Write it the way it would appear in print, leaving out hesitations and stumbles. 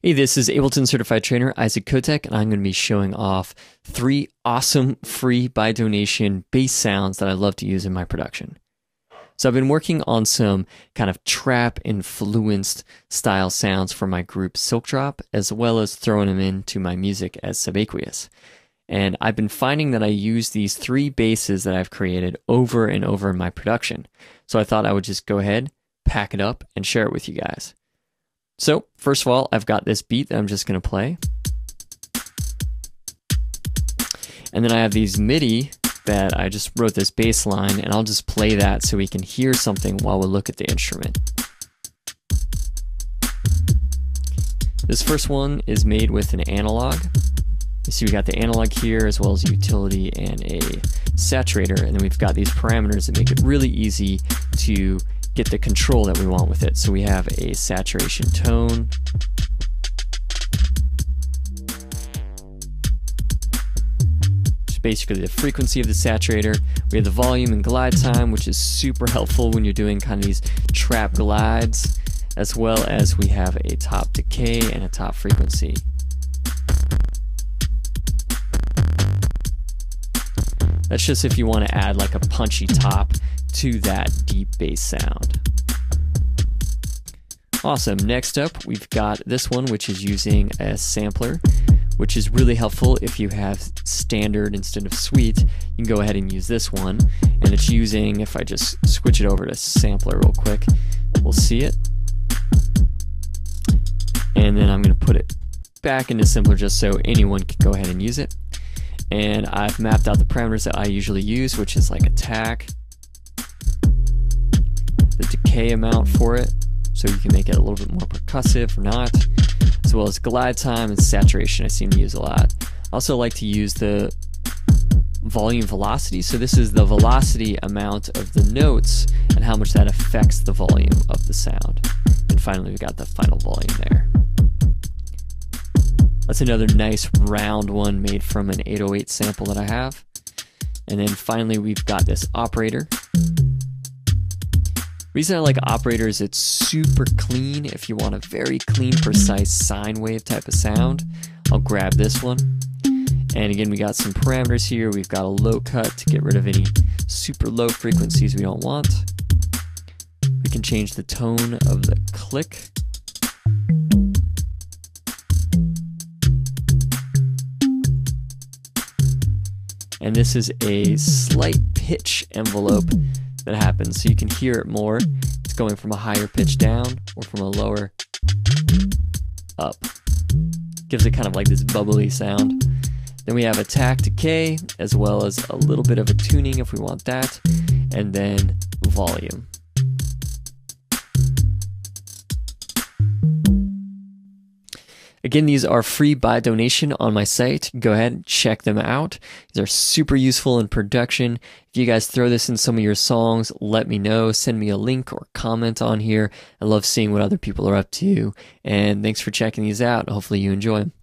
Hey, this is Ableton Certified Trainer Isaac Kotek, and I'm going to be showing off 3 awesome free by donation bass sounds that I love to use in my production. So I've been working on some kind of trap influenced style sounds for my group Silk Drop, as well as throwing them into my music as Subaqueous. And I've been finding that I use these 3 basses that I've created over and over in my production. So I thought I would just go ahead, pack it up, and share it with you guys. So, first of all, I've got this beat that I'm just going to play. And then I have these MIDI that I just wrote this bass line, and I'll just play that so we can hear something while we look at the instrument. This first one is made with an analog. You see we got the analog here, as well as a utility and a saturator, and then we've got these parameters that make it really easy to get the control that we want with it. So we have a saturation tone, which is basically the frequency of the saturator. We have the volume and glide time, which is super helpful when you're doing kind of these trap glides, as well as we have a top decay and a top frequency. That's just if you want to add like a punchy top to that deep bass sound. Awesome. Next up, we've got this one, which is using a sampler, which is really helpful if you have standard instead of suite. You can go ahead and use this one, and it's using, if I just switch it over to sampler real quick, we'll see it. And then I'm going to put it back into simpler just so anyone can go ahead and use it. And I've mapped out the parameters that I usually use, which is like attack, the decay amount for it, so you can make it a little bit more percussive or not, as well as glide time and saturation I seem to use a lot. I also like to use the volume velocity, so this is the velocity amount of the notes and how much that affects the volume of the sound. And finally we got the final volume there. That's another nice round one made from an 808 sample that I have. And then finally we've got this operator. Reason I like operator is it's super clean. If you want a very clean, precise sine wave type of sound, I'll grab this one. And again, we got some parameters here. We've got a low cut to get rid of any super low frequencies we don't want. We can change the tone of the click. And this is a slight pitch envelope that happens, so you can hear it more. It's going from a higher pitch down or from a lower up. Gives it kind of like this bubbly sound. Then we have attack decay, as well as a little bit of a tuning if we want that, and then volume. Again, these are free by donation on my site. Go ahead and check them out. These are super useful in production. If you guys throw this in some of your songs, let me know. Send me a link or comment on here. I love seeing what other people are up to. And thanks for checking these out. Hopefully you enjoy them.